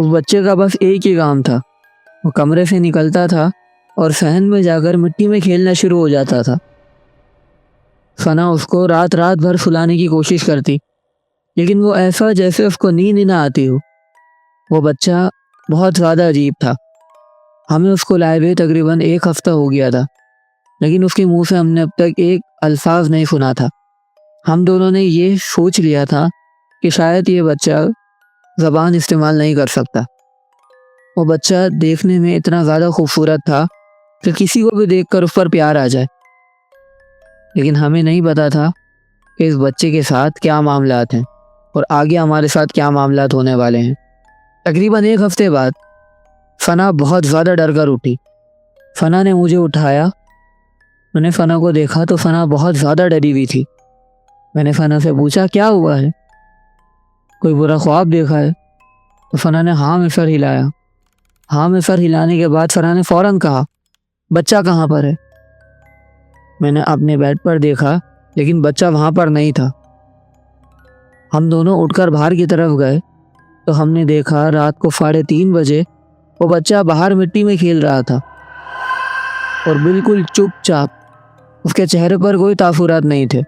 اس بچے کا بس ایک ہی کام تھا، وہ کمرے سے نکلتا تھا اور صحن میں جا کر مٹی میں کھیلنا شروع ہو جاتا تھا۔ ثنا اس کو رات بھر سلانے کی کوشش کرتی، لیکن وہ ایسا جیسے اس کو نیند ہی نہ آتی ہو۔ وہ بچہ بہت زیادہ عجیب تھا۔ ہمیں اس کو لائے ہوئے تقریباً 1 ہفتہ ہو گیا تھا، لیکن اس کے منہ سے ہم نے اب تک ایک الفاظ نہیں سنا تھا۔ ہم دونوں نے یہ سوچ لیا تھا کہ شاید یہ بچہ زبان استعمال نہیں کر سکتا۔ وہ بچہ دیکھنے میں اتنا زیادہ خوبصورت تھا کہ کسی کو بھی دیکھ کر اس پر پیار آ جائے، لیکن ہمیں نہیں پتا تھا کہ اس بچے کے ساتھ کیا معاملات ہیں اور آگے ہمارے ساتھ کیا معاملات ہونے والے ہیں۔ تقریباً 1 ہفتے بعد ثنا بہت زیادہ ڈر کر اٹھی۔ ثنا نے مجھے اٹھایا۔ میں نے ثنا کو دیکھا تو ثنا بہت زیادہ ڈری ہوئی تھی۔ میں نے ثنا سے پوچھا کیا ہوا ہے، کوئی برا خواب دیکھا ہے؟ تو ثنا نے ہاں میں سر ہلایا۔ ہاں میں سر ہلانے کے بعد ثنا نے فوراً کہا بچہ کہاں پر ہے؟ میں نے اپنے بیڈ پر دیکھا، لیکن بچہ وہاں پر نہیں تھا۔ ہم دونوں اٹھ کر باہر کی طرف گئے تو ہم نے دیکھا رات کو 3:30 بجے وہ بچہ باہر مٹی میں کھیل رہا تھا اور بالکل چپ چاپ، اس کے چہرے پر کوئی تاثرات نہیں تھے۔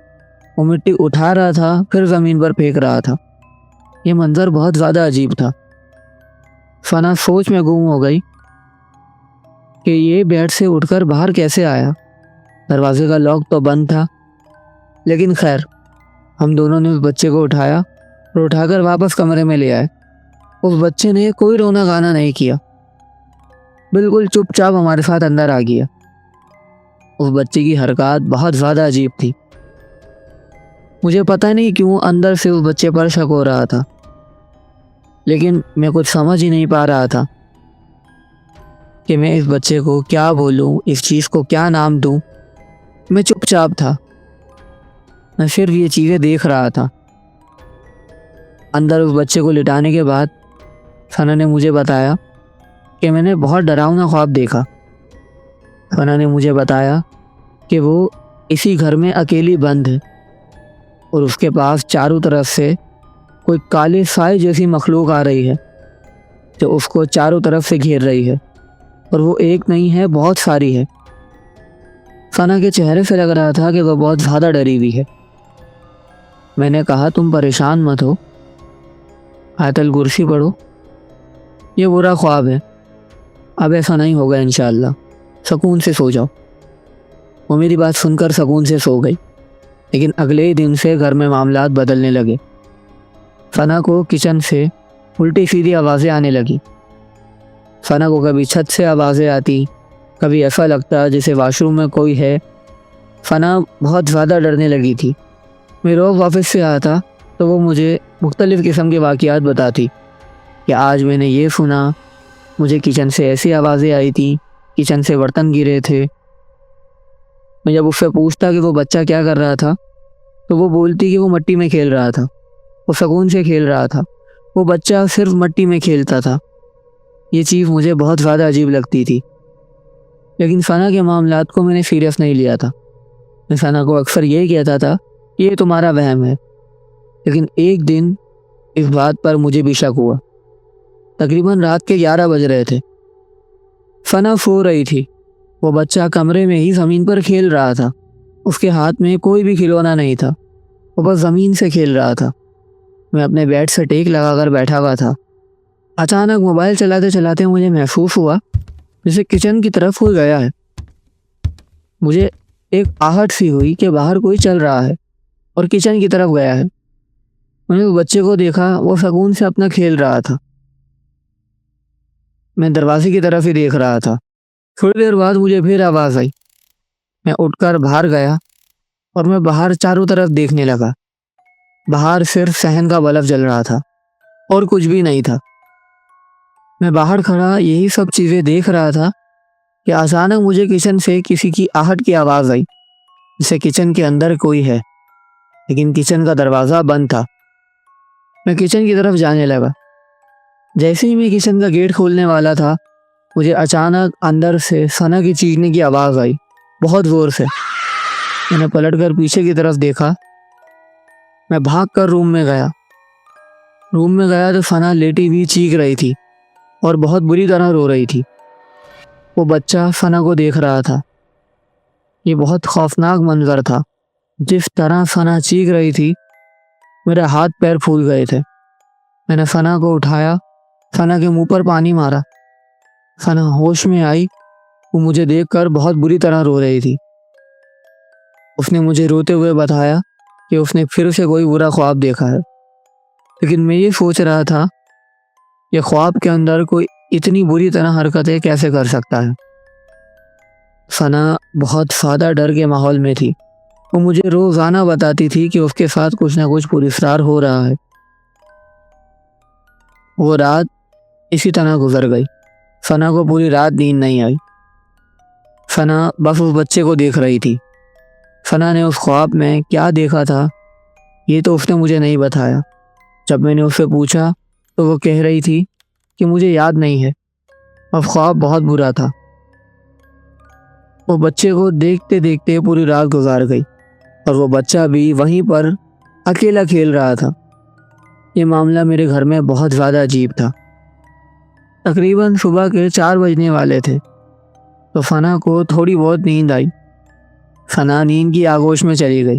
وہ مٹی اٹھا رہا تھا پھر زمین پر پھینک رہا تھا۔ یہ منظر بہت زیادہ عجیب تھا۔ ثنا سوچ میں گم ہو گئی کہ یہ بیڈ سے اٹھ کر باہر کیسے آیا۔ دروازے کا لاک تو بند تھا، لیکن خیر، ہم دونوں نے اس بچے کو اٹھایا اور اٹھا کر واپس کمرے میں لے آئے۔ اس بچے نے کوئی رونا گانا نہیں کیا، بالکل چپ چاپ ہمارے ساتھ اندر آ گیا۔ اس بچے کی حرکات بہت زیادہ عجیب تھی۔ مجھے پتہ نہیں کیوں اندر سے اس بچے پر شک ہو رہا تھا، لیکن میں کچھ سمجھ ہی نہیں پا رہا تھا کہ میں اس بچے کو کیا بولوں، اس چیز کو کیا نام دوں۔ میں چپ چاپ تھا، میں صرف یہ چیزیں دیکھ رہا تھا۔ اندر اس بچے کو لٹانے کے بعد ثنا نے مجھے بتایا کہ میں نے بہت ڈراؤنا خواب دیکھا۔ ثنا نے مجھے بتایا کہ وہ اسی گھر میں اکیلی بند ہے اور اس کے پاس چاروں طرف سے کوئی کالے سائے جیسی مخلوق آ رہی ہے جو اس کو چاروں طرف سے گھیر رہی ہے، اور وہ ایک نہیں ہے، بہت ساری ہے۔ ثنا کے چہرے سے لگ رہا تھا کہ وہ بہت زیادہ ڈری ہوئی ہے۔ میں نے کہا تم پریشان مت ہو، آیت الکرسی پڑھو، یہ برا خواب ہے، اب ایسا نہیں ہوگا انشاءاللہ، سکون سے سو جاؤ۔ وہ میری بات سن کر سکون سے سو گئی، لیکن اگلے ہی دن سے گھر میں معاملات بدلنے لگے۔ ثنا کو کچن سے الٹی سیدھی آوازیں آنے لگی۔ ثنا کو کبھی چھت سے آوازیں آتی، کبھی ایسا لگتا جیسے واش روم میں کوئی ہے۔ ثنا بہت زیادہ ڈرنے لگی تھی۔ میں روز آفس سے آتا تو وہ مجھے مختلف قسم کے واقعات بتاتی کہ آج میں نے یہ سنا، مجھے کچن سے ایسی آوازیں آئی تھیں، کچن سے برتن گرے تھے۔ میں جب اس سے پوچھتا کہ وہ بچہ کیا کر رہا تھا تو وہ بولتی کہ وہ مٹی میں کھیل رہا تھا، وہ سکون سے کھیل رہا تھا، وہ بچہ صرف مٹی میں کھیلتا تھا۔ یہ چیز مجھے بہت زیادہ عجیب لگتی تھی، لیکن ثنا کے معاملات کو میں نے سیریس نہیں لیا تھا۔ میں ثنا کو اکثر یہ کہتا تھا کہ یہ تمہارا وہم ہے، لیکن ایک دن اس بات پر مجھے بھی شک ہوا۔ تقریباً رات کے 11 بج رہے تھے۔ ثنا سو رہی تھی، وہ بچہ کمرے میں ہی زمین پر کھیل رہا تھا۔ اس کے ہاتھ میں کوئی بھی کھلونا نہیں تھا، وہ بس زمین سے کھیل رہا تھا۔ میں اپنے بیڈ سے ٹیک لگا کر بیٹھا ہوا تھا۔ اچانک موبائل چلاتے چلاتے مجھے محسوس ہوا جیسے کچن کی طرف کوئی گیا ہے۔ مجھے ایک آہٹ سی ہوئی کہ باہر کوئی چل رہا ہے اور کچن کی طرف گیا ہے۔ میں نے اس بچے کو دیکھا، وہ سکون سے اپنا کھیل رہا تھا۔ میں دروازے کی طرف ہی دیکھ رہا تھا۔ تھوڑی دیر بعد مجھے پھر آواز آئی۔ میں اٹھ کر باہر گیا اور میں باہر چاروں طرف دیکھنے لگا۔ باہر صرف صحن کا بلب جل رہا تھا اور کچھ بھی نہیں تھا۔ میں باہر کھڑا یہی سب چیزیں دیکھ رہا تھا کہ اچانک مجھے کچن سے کسی کی آہٹ کی آواز آئی، جیسے کچن کے اندر کوئی ہے، لیکن کچن کا دروازہ بند تھا۔ میں کچن کی طرف جانے لگا۔ جیسے ہی میں کچن کا گیٹ کھولنے والا تھا، مجھے اچانک اندر سے ثنا کی چیخنے کی آواز آئی، بہت زور سے۔ میں نے پلٹ کر پیچھے کی طرف دیکھا۔ میں بھاگ کر روم میں گیا تو ثنا لیٹی ہوئی چیخ رہی تھی اور بہت بری طرح رو رہی تھی۔ وہ بچہ ثنا کو دیکھ رہا تھا۔ یہ بہت خوفناک منظر تھا۔ جس طرح ثنا چیخ رہی تھی میرے ہاتھ پیر پھول گئے تھے۔ میں نے ثنا کو اٹھایا، ثنا کے منہ پر پانی مارا۔ ثنا ہوش میں آئی۔ وہ مجھے دیکھ کر بہت بری طرح رو رہی تھی۔ اس نے مجھے روتے ہوئے بتایا کہ اس نے پھر سے کوئی برا خواب دیکھا ہے، لیکن میں یہ سوچ رہا تھا کہ خواب کے اندر کوئی اتنی بری طرح حرکتیں کیسے کر سکتا ہے۔ ثنا بہت زیادہ ڈر کے ماحول میں تھی۔ وہ مجھے روزانہ بتاتی تھی کہ اس کے ساتھ کچھ نہ کچھ پراسرار ہو رہا ہے۔ وہ رات اسی طرح گزر گئی۔ ثنا کو پوری رات نیند نہیں آئی۔ ثنا بس اس بچے کو دیکھ رہی تھی۔ ثنا نے اس خواب میں کیا دیکھا تھا یہ تو اس نے مجھے نہیں بتایا۔ جب میں نے اس سے پوچھا تو وہ کہہ رہی تھی کہ مجھے یاد نہیں ہے، اب خواب بہت برا تھا۔ وہ بچے کو دیکھتے دیکھتے پوری رات گزار گئی اور وہ بچہ بھی وہیں پر اکیلا کھیل رہا تھا۔ یہ معاملہ میرے گھر میں بہت زیادہ عجیب تھا۔ تقریباً صبح کے 4 بجنے والے تھے تو ثنا کو تھوڑی بہت نیند آئی۔ ثنا نیند کی آغوش میں چلی گئی،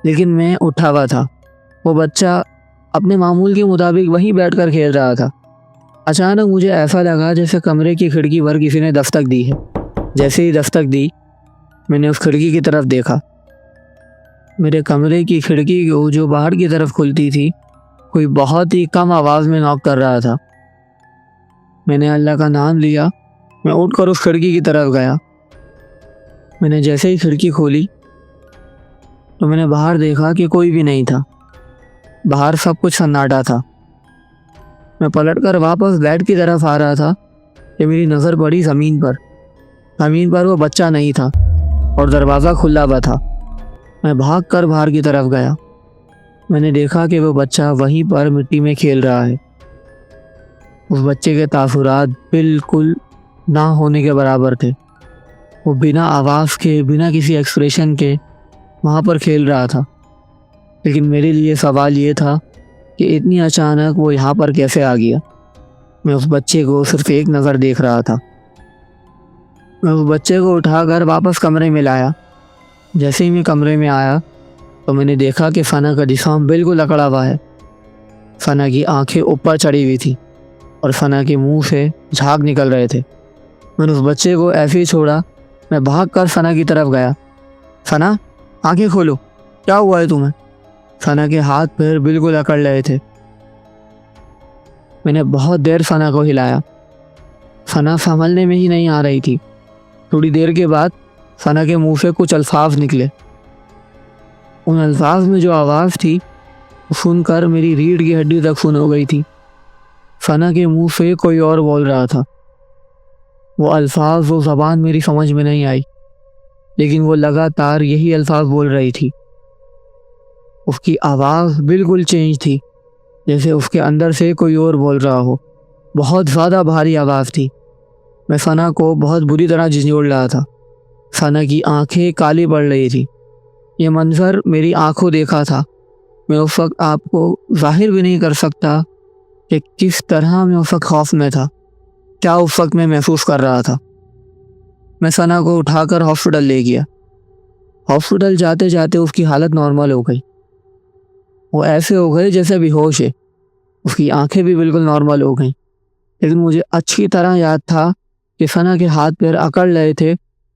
لیکن میں اٹھا ہوا تھا۔ وہ بچہ اپنے معمول کے مطابق وہیں بیٹھ کر کھیل رہا تھا۔ اچانک مجھے ایسا لگا جیسے کمرے کی کھڑکی پر کسی نے دستک دی ہے۔ جیسے ہی دستک دی میں نے اس کھڑکی کی طرف دیکھا۔ میرے کمرے کی کھڑکی کو جو باہر کی طرف کھلتی تھی کوئی بہت ہی کم آواز میں ناک کر رہا تھا۔ میں نے اللہ کا نام لیا۔ میں اٹھ کر اس کھڑکی کی طرف گیا۔ میں نے جیسے ہی کھڑکی کھولی تو میں نے باہر دیکھا کہ کوئی بھی نہیں تھا۔ باہر سب کچھ سناٹا تھا۔ میں پلٹ کر واپس بیڈ کی طرف آ رہا تھا کہ میری نظر پڑی زمین پر۔ زمین پر وہ بچہ نہیں تھا اور دروازہ کھلا ہوا تھا۔ میں بھاگ کر باہر کی طرف گیا۔ میں نے دیکھا کہ وہ بچہ وہیں پر مٹی میں کھیل رہا ہے۔ اس بچے کے تاثرات بالکل نہ ہونے کے برابر تھے۔ وہ بنا آواز کے، بنا کسی ایکسپریشن کے وہاں پر کھیل رہا تھا۔ لیکن میرے لیے سوال یہ تھا کہ اتنی اچانک وہ یہاں پر کیسے آ گیا۔ میں اس بچے کو صرف ایک نظر دیکھ رہا تھا۔ میں اس بچے کو اٹھا کر واپس کمرے میں لایا۔ جیسے ہی میں کمرے میں آیا تو میں نے دیکھا کہ ثنا کا جسم بالکل اکڑا ہوا ہے۔ ثنا کی آنکھیں اوپر چڑھی ہوئی تھی اور ثنا کے منہ سے جھاگ نکل رہے تھے۔ میں نے اس بچے کو ایسے ہی چھوڑا۔ میں بھاگ کر ثنا کی طرف گیا۔ ثنا، آنکھیں کھولو، کیا ہوا ہے تمہیں؟ ثنا کے ہاتھ پیر بالکل اکڑ رہے تھے۔ میں نے بہت دیر ثنا کو ہلایا۔ ثنا سنبھلنے میں ہی نہیں آ رہی تھی۔ تھوڑی دیر کے بعد ثنا کے منہ سے کچھ الفاظ نکلے۔ ان الفاظ میں جو آواز تھی وہ سن کر میری ریڑھ کی ہڈی تک سن ہو گئی تھی۔ ثنا کے منہ سے کوئی اور بول رہا تھا۔ وہ الفاظ، وہ زبان میری سمجھ میں نہیں آئی، لیکن وہ لگاتار یہی الفاظ بول رہی تھی۔ اس کی آواز بالکل چینج تھی، جیسے اس کے اندر سے کوئی اور بول رہا ہو۔ بہت زیادہ بھاری آواز تھی۔ میں ثنا کو بہت بری طرح جھنجھوڑ رہا تھا۔ ثنا کی آنکھیں کالی پڑ رہی تھی۔ یہ منظر میری آنکھوں دیکھا تھا۔ میں اس وقت آپ کو ظاہر بھی نہیں کر سکتا کہ کس طرح میں اس وقت خوف میں تھا، کیا اس وقت میں محسوس کر رہا تھا۔ میں ثنا کو اٹھا کر ہاسپٹل لے گیا۔ ہاسپٹل جاتے جاتے اس کی حالت نارمل ہو گئی۔ وہ ایسے ہو گئے جیسے بے ہوش ہے۔ اس کی آنکھیں بھی بالکل نارمل ہو گئیں، لیکن مجھے اچھی طرح یاد تھا کہ ثنا کے ہاتھ پیر اکڑ رہے تھے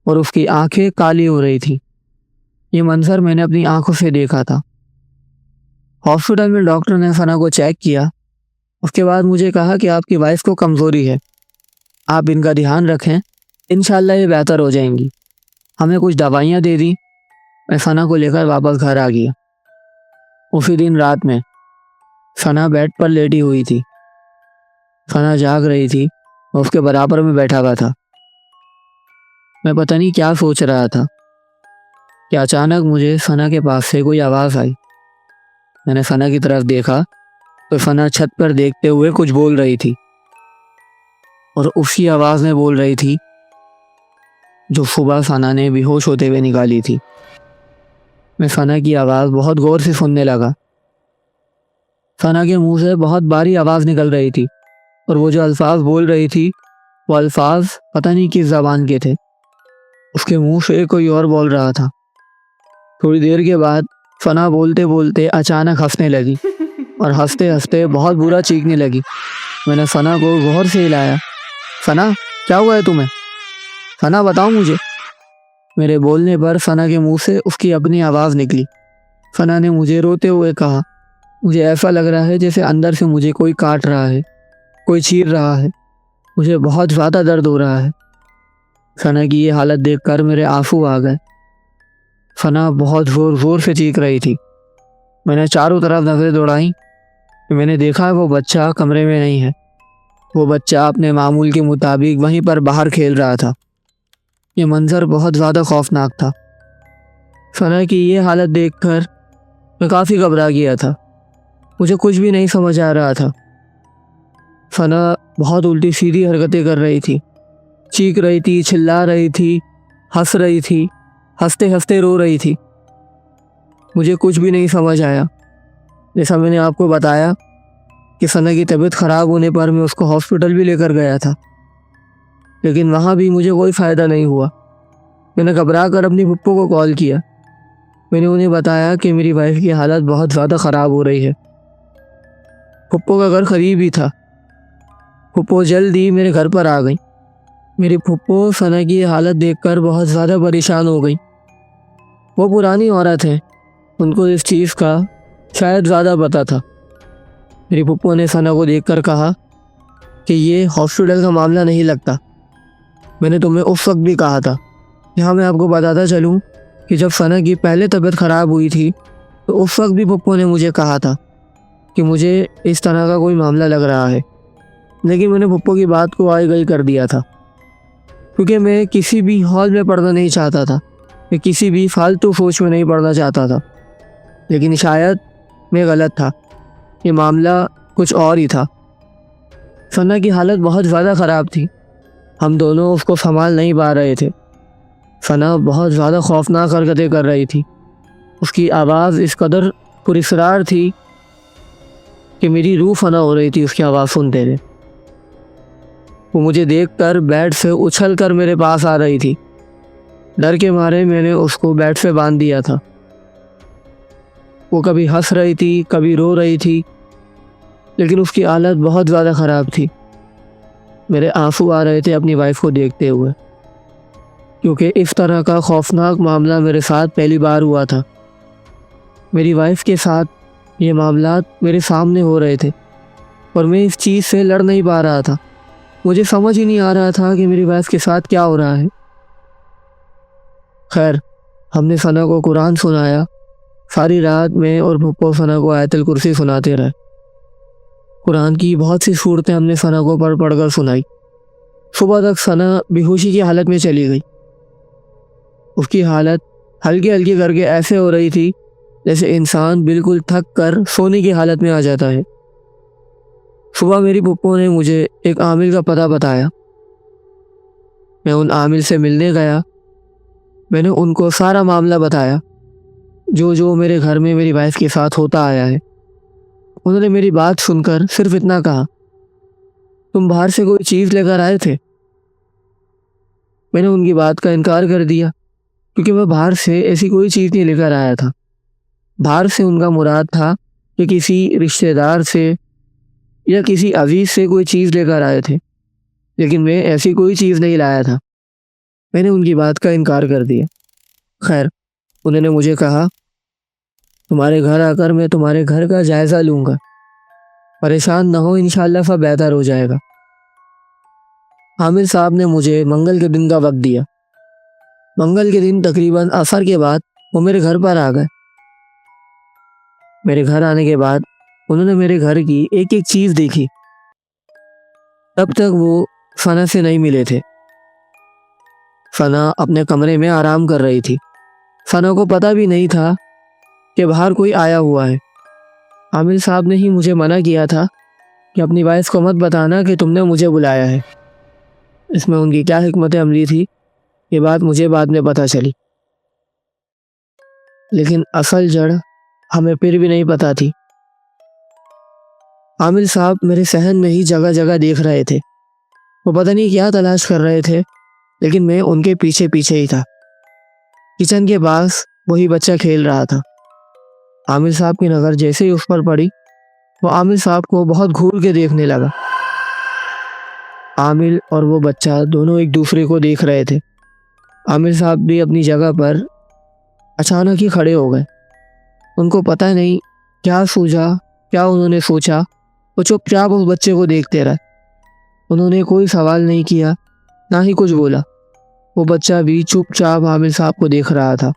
اور اس کی آنکھیں کالی ہو رہی تھیں۔ یہ منظر میں نے اپنی آنکھوں سے دیکھا تھا۔ ہاسپٹل میں ڈاکٹر نے ثنا کو چیک کیا۔ اس کے بعد مجھے کہا کہ آپ کی وائف کو کمزوری ہے، آپ ان کا دھیان رکھیں، انشاءاللہ یہ بہتر ہو جائیں گی۔ ہمیں کچھ دوائیاں دے دیں۔ میں ثنا کو لے کر واپس گھر آ گیا۔ اسی دن رات میں ثنا بیڈ پر لیٹی ہوئی تھی۔ ثنا جاگ رہی تھی، میں اس کے برابر میں بیٹھا ہوا تھا۔ میں پتہ نہیں کیا سوچ رہا تھا کہ اچانک مجھے ثنا کے پاس سے کوئی آواز آئی۔ میں نے ثنا کی طرف دیکھا تو ثنا چھت پر دیکھتے ہوئے کچھ بول رہی تھی، اور اسی آواز میں بول رہی تھی جو صبح ثنا نے بے ہوش ہوتے ہوئے نکالی تھی۔ میں ثنا کی آواز بہت غور سے سننے لگا۔ ثنا کے منہ سے بہت باری آواز نکل رہی تھی۔ اور وہ جو الفاظ بول رہی تھی وہ الفاظ پتہ نہیں کس زبان کے تھے، اس کے منہ سے کوئی اور بول رہا تھا۔ تھوڑی دیر کے بعد فنا بولتے بولتے اچانک ہنسنے لگی اور ہنستے ہنستے بہت برا چیخنے لگی۔ میں نے فنا کو غور سے ہلایا۔ فنا، کیا ہوا ہے تمہیں؟ فنا بتاؤ مجھے۔ میرے بولنے پر فنا کے منہ سے اس کی اپنی آواز نکلی۔ فنا نے مجھے روتے ہوئے کہا، مجھے ایسا لگ رہا ہے جیسے اندر سے مجھے کوئی کاٹ رہا ہے، کوئی چیر رہا ہے، مجھے بہت زیادہ درد ہو رہا ہے۔ فنا کی یہ حالت دیکھ کر میرے آنسو آ گئے۔ فنا بہت زور زور سے چیخ رہی تھی۔ میں نے چاروں طرف نظریں دوڑائیں، میں نے دیکھا وہ بچہ کمرے میں نہیں ہے۔ وہ بچہ اپنے معمول کے مطابق وہیں پر باہر کھیل رہا تھا۔ یہ منظر بہت زیادہ خوفناک تھا۔ فنا کی یہ حالت دیکھ کر میں کافی گھبرا گیا تھا، مجھے کچھ بھی نہیں سمجھ آ رہا تھا۔ فنا بہت الٹی سیدھی حرکتیں کر رہی تھی، چیخ رہی تھی، چلا رہی تھی، ہنس رہی تھی، ہنستے ہنستے رو رہی تھی۔ مجھے کچھ بھی نہیں سمجھ آیا۔ جیسا میں نے آپ کو بتایا کہ فنا کی طبیعت خراب ہونے پر میں اس کو ہاسپٹل بھی لے کر گیا تھا، لیکن وہاں بھی مجھے کوئی فائدہ نہیں ہوا۔ میں نے گھبرا کر اپنی پھپھو کو کال کیا۔ میں نے انہیں بتایا کہ میری وائف کی حالت بہت زیادہ خراب ہو رہی ہے۔ پھپھو کا گھر قریب ہی تھا۔ پھپھو جلد ہی میرے گھر پر آ گئی۔ میری پھپھو فنا کی حالت دیکھ کر بہت زیادہ پریشان ہو گئی۔ وہ پرانی عورت ہے، ان کو اس چیز کا شاید زیادہ پتہ تھا۔ میری پھپھو نے فنا کو دیکھ کر کہا کہ یہ ہاسپٹل کا معاملہ نہیں لگتا، میں نے تمہیں اس وقت بھی کہا تھا۔ یہاں میں آپ کو بتاتا چلوں کہ جب فنا کی پہلے طبیعت خراب ہوئی تھی تو اس وقت بھی پھپھو نے مجھے کہا تھا کہ مجھے اس طرح کا کوئی معاملہ لگ رہا ہے، لیکن میں نے پھپھو کی بات کو آئی گئی کر دیا تھا، کیونکہ میں کسی بھی ہال میں پڑھنا نہیں چاہتا تھا، میں کسی بھی فالتو سوچ میں نہیں پڑھنا چاہتا تھا۔ لیکن شاید میں غلط تھا، یہ معاملہ کچھ اور ہی تھا۔ فنا کی حالت بہت زیادہ خراب تھی، ہم دونوں اس کو سنبھال نہیں پا رہے تھے۔ فنا بہت زیادہ خوفناک حرکتیں کر رہی تھی، اس کی آواز اس قدر پراسرار تھی کہ میری روح فنا ہو رہی تھی اس کی آواز سنتے ہوئے۔ وہ مجھے دیکھ کر بیڈ سے اچھل کر میرے پاس آ رہی تھی۔ ڈر کے مارے میں نے اس کو بیڈ سے باندھ دیا تھا۔ وہ کبھی ہنس رہی تھی، کبھی رو رہی تھی، لیکن اس کی حالت بہت زیادہ خراب تھی۔ میرے آنسو آ رہے تھے اپنی وائف کو دیکھتے ہوئے، کیونکہ اس طرح کا خوفناک معاملہ میرے ساتھ پہلی بار ہوا تھا۔ میری وائف کے ساتھ یہ معاملات میرے سامنے ہو رہے تھے اور میں اس چیز سے لڑ نہیں پا رہا تھا۔ مجھے سمجھ ہی نہیں آ رہا تھا کہ میری وائف کے ساتھ کیا ہو رہا ہے۔ خیر، ہم نے فنا کو قرآن سنایا۔ ساری رات میں اور پھپھو فنا کو آیت الکرسی سناتے رہے۔ قرآن کی بہت سی صورتیں ہم نے فنا کو پڑھ پڑھ کر سنائی۔ صبح تک فنا بے ہوشی کی حالت میں چلی گئی۔ اس کی حالت ہلکی ہلکی کر کے ایسے ہو رہی تھی جیسے انسان بالکل تھک کر سونے کی حالت میں آ جاتا ہے۔ صبح میری پھپھو نے مجھے ایک عامل کا پتہ بتایا۔ میں ان عامل سے ملنے گیا۔ میں نے ان کو سارا معاملہ بتایا، جو میرے گھر میں میری وائف کے ساتھ ہوتا آیا ہے۔ انہوں نے میری بات سن کر صرف اتنا کہا، تم باہر سے کوئی چیز لے کر آئے تھے؟ میں نے ان کی بات کا انکار کر دیا، کیونکہ میں باہر سے ایسی کوئی چیز نہیں لے کر آیا تھا۔ باہر سے ان کا مراد تھا کہ کسی رشتہ دار سے یا کسی عزیز سے کوئی چیز لے کر آئے تھے، لیکن میں ایسی کوئی چیز نہیں لایا تھا۔ میں نے ان کی بات کا انکار کر دیا۔ خیر، انہوں نے مجھے کہا، تمہارے گھر آ کر میں تمہارے گھر کا جائزہ لوں گا، پریشان نہ ہو، انشاءاللہ سب بہتر ہو جائے گا۔ عامل صاحب نے مجھے منگل کے دن کا وقت دیا۔ منگل کے دن تقریباً عصر کے بعد وہ میرے گھر پر آ گئے۔ میرے گھر آنے کے بعد انہوں نے میرے گھر کی ایک ایک چیز دیکھی۔ تب تک وہ فنا سے نہیں ملے تھے۔ فنا اپنے کمرے میں آرام کر رہی تھی۔ فنا کو پتہ بھی نہیں تھا کہ باہر کوئی آیا ہوا ہے۔ عامل صاحب نے ہی مجھے منع کیا تھا کہ اپنی وائف کو مت بتانا کہ تم نے مجھے بلایا ہے۔ اس میں ان کی کیا حکمت عملی تھی، یہ بات مجھے بعد میں پتہ چلی، لیکن اصل جڑ ہمیں پھر بھی نہیں پتہ تھی۔ عامل صاحب میرے صحن میں ہی جگہ جگہ دیکھ رہے تھے۔ وہ پتہ نہیں کیا تلاش کر رہے تھے، لیکن میں ان کے پیچھے پیچھے ہی تھا۔ کچن کے پاس وہی بچہ کھیل رہا تھا۔ عامل صاحب کی نظر جیسے ہی اس پر پڑی، وہ عامل صاحب کو بہت گھور کے دیکھنے لگا۔ عامل اور وہ بچہ دونوں ایک دوسرے کو دیکھ رہے تھے۔ عامل صاحب بھی اپنی جگہ پر اچانک ہی کھڑے ہو گئے۔ ان کو پتہ نہیں کیا سوچا، کیا انہوں نے سوچا، وہ چپ چاپ اس بچے کو دیکھتے رہے۔ انہوں نے کوئی سوال نہیں کیا، نہ ہی کچھ بولا۔ وہ بچہ بھی چپ چاپ عامل صاحب کو دیکھ رہا تھا۔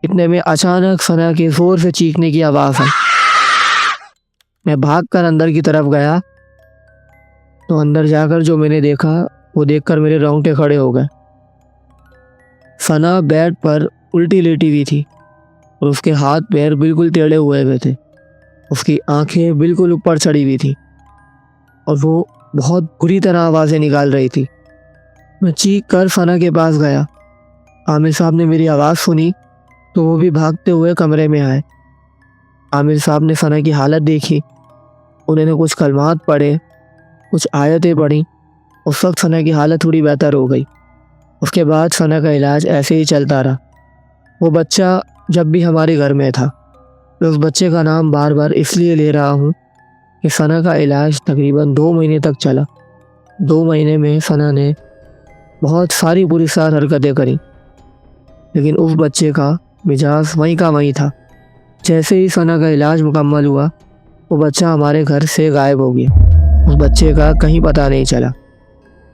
اتنے میں اچانک ثنا کے زور سے چیخنے کی آواز آئی۔ میں بھاگ کر اندر کی طرف گیا تو اندر جا کر جو میں نے دیکھا وہ دیکھ کر میرے رونگٹے کھڑے ہو گئے۔ ثنا بیڈ پر الٹی لیٹی ہوئی تھی اور اس کے ہاتھ پیر بالکل ٹیڑھے ہوئے تھے۔ اس کی آنکھیں بالکل اوپر چڑھی ہوئی تھی اور وہ بہت بری طرح آوازیں نکال رہی تھی۔ میں چیخ کر ثنا کے پاس گیا۔ عامل صاحب نے میری آواز سنی تو وہ بھی بھاگتے ہوئے کمرے میں آئے۔ عامل صاحب نے ثنا کی حالت دیکھی، انہوں نے کچھ کلمات پڑھے، کچھ آیتیں پڑھیں۔ اس وقت ثنا کی حالت تھوڑی بہتر ہو گئی۔ اس کے بعد ثنا کا علاج ایسے ہی چلتا رہا۔ وہ بچہ جب بھی ہمارے گھر میں تھا، میں اس بچے کا نام بار بار اس لیے لے رہا ہوں کہ ثنا کا علاج تقریباً 2 مہینے تک چلا۔ 2 مہینے میں ثنا نے بہت ساری بری سار حرکتیں کریں، لیکن اس بچے کا مزاج وہیں کا وہیں تھا۔ جیسے ہی ثنا کا علاج مکمل ہوا، وہ بچہ ہمارے گھر سے غائب ہو گیا۔ اس بچے کا کہیں پتہ نہیں چلا۔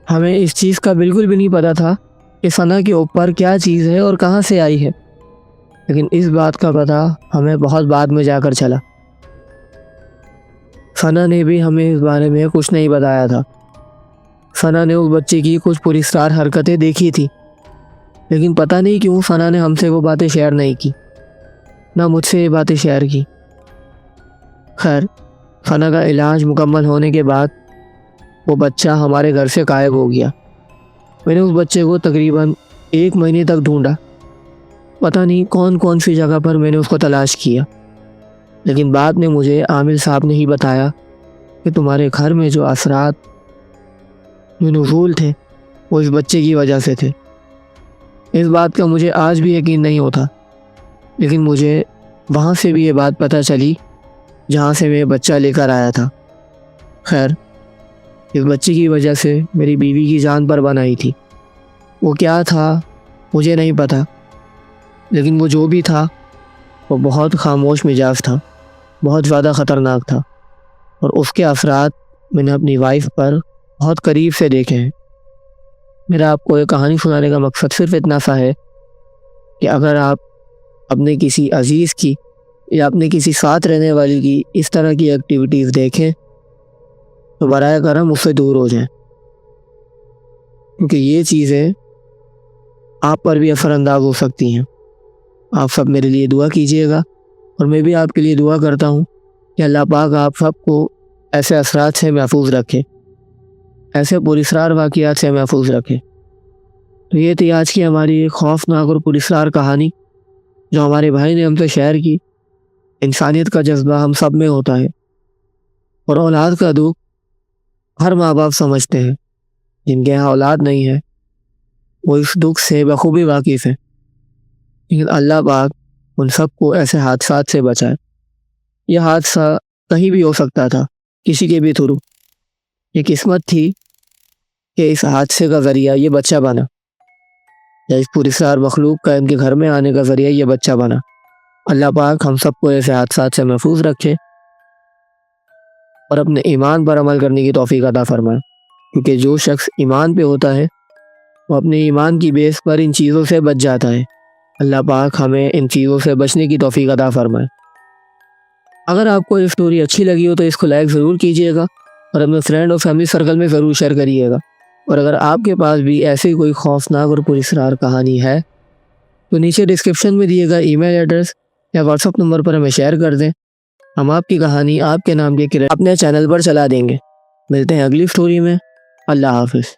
ہمیں اس چیز کا بالکل بھی نہیں پتہ تھا کہ ثنا کے اوپر کیا چیز ہے اور کہاں سے آئی ہے، لیکن اس بات کا پتہ ہمیں بہت بعد میں جا کر چلا۔ ثنا نے بھی ہمیں اس بارے میں کچھ نہیں بتایا تھا۔ ثنا نے اس بچے کی کچھ پراسرار حرکتیں دیکھی تھی، لیکن پتہ نہیں کیوں ثنا نے ہم سے وہ باتیں شیئر نہیں کی، نہ مجھ سے یہ باتیں شیئر کی۔ خیر، ثنا کا علاج مکمل ہونے کے بعد وہ بچہ ہمارے گھر سے غائب ہو گیا۔ میں نے اس بچے کو تقریباً 1 مہینے تک ڈھونڈا۔ پتہ نہیں کون کون سی جگہ پر میں نے اس کو تلاش کیا، لیکن بعد میں مجھے عامل صاحب نے ہی بتایا کہ تمہارے گھر میں جو اثرات، جو نزول تھے، وہ اس بچے کی وجہ سے تھے۔ اس بات کا مجھے آج بھی یقین نہیں ہوتا، لیکن مجھے وہاں سے بھی یہ بات پتہ چلی جہاں سے میں بچہ لے کر آیا تھا۔ خیر، اس بچے کی وجہ سے میری بیوی کی جان پر بن آئی تھی۔ وہ کیا تھا مجھے نہیں پتہ، لیکن وہ جو بھی تھا وہ بہت خاموش مزاج تھا، بہت زیادہ خطرناک تھا، اور اس کے اثرات میں نے اپنی وائف پر بہت قریب سے دیکھے ہیں۔ میرا آپ کو یہ کہانی سنانے کا مقصد صرف اتنا سا ہے کہ اگر آپ اپنے کسی عزیز کی یا اپنے کسی ساتھ رہنے والی کی اس طرح کی ایکٹیویٹیز دیکھیں تو برائے کرم اس سے دور ہو جائیں، کیونکہ یہ چیزیں آپ پر بھی اثر انداز ہو سکتی ہیں۔ آپ سب میرے لیے دعا کیجیے گا، اور میں بھی آپ کے لیے دعا کرتا ہوں کہ اللہ پاک آپ سب کو ایسے اثرات سے محفوظ رکھے، ایسے پراسرار واقعات سے محفوظ رکھے۔ تو یہ تھی آج کی ہماری ایک خوفناک اور پراسرار کہانی جو ہمارے بھائی نے ہم سے شیئر کی۔ انسانیت کا جذبہ ہم سب میں ہوتا ہے، اور اولاد کا دکھ ہر ماں باپ سمجھتے ہیں۔ جن کے یہاں اولاد نہیں ہے وہ اس دکھ سے بخوبی واقف ہیں، لیکن اللہ پاک ان سب کو ایسے حادثات سے بچائے۔ یہ حادثہ کہیں بھی ہو سکتا تھا، کسی کے بھی تھرو۔ یہ قسمت تھی کہ اس حادثے کا ذریعہ یہ بچہ بنا، یا اس پراسرار مخلوق کا ان کے گھر میں آنے کا ذریعہ یہ بچہ بنا۔ اللہ پاک ہم سب کو ایسے حادثات سے محفوظ رکھے اور اپنے ایمان پر عمل کرنے کی توفیق عطا فرمائے، کیونکہ جو شخص ایمان پہ ہوتا ہے وہ اپنے ایمان کی بیس پر ان چیزوں سے بچ جاتا ہے۔ اللہ پاک ہمیں ان چیزوں سے بچنے کی توفیق عطا فرمائے۔ اگر آپ کو یہ اسٹوری اچھی لگی ہو تو اس کو لائک ضرور کیجیے گا، اور اپنے فرینڈ اور فیملی سرکل میں ضرور شیئر کریے گا۔ اور اگر آپ کے پاس بھی ایسی کوئی خوفناک اور پراسرار کہانی ہے تو نیچے ڈسکرپشن میں دیے گا ای میل ایڈریس یا واٹس ایپ نمبر پر ہمیں شیئر کر دیں۔ ہم آپ کی کہانی آپ کے نام کے اپنے چینل پر چلا دیں گے۔ ملتے ہیں اگلی اسٹوری میں۔ اللہ حافظ۔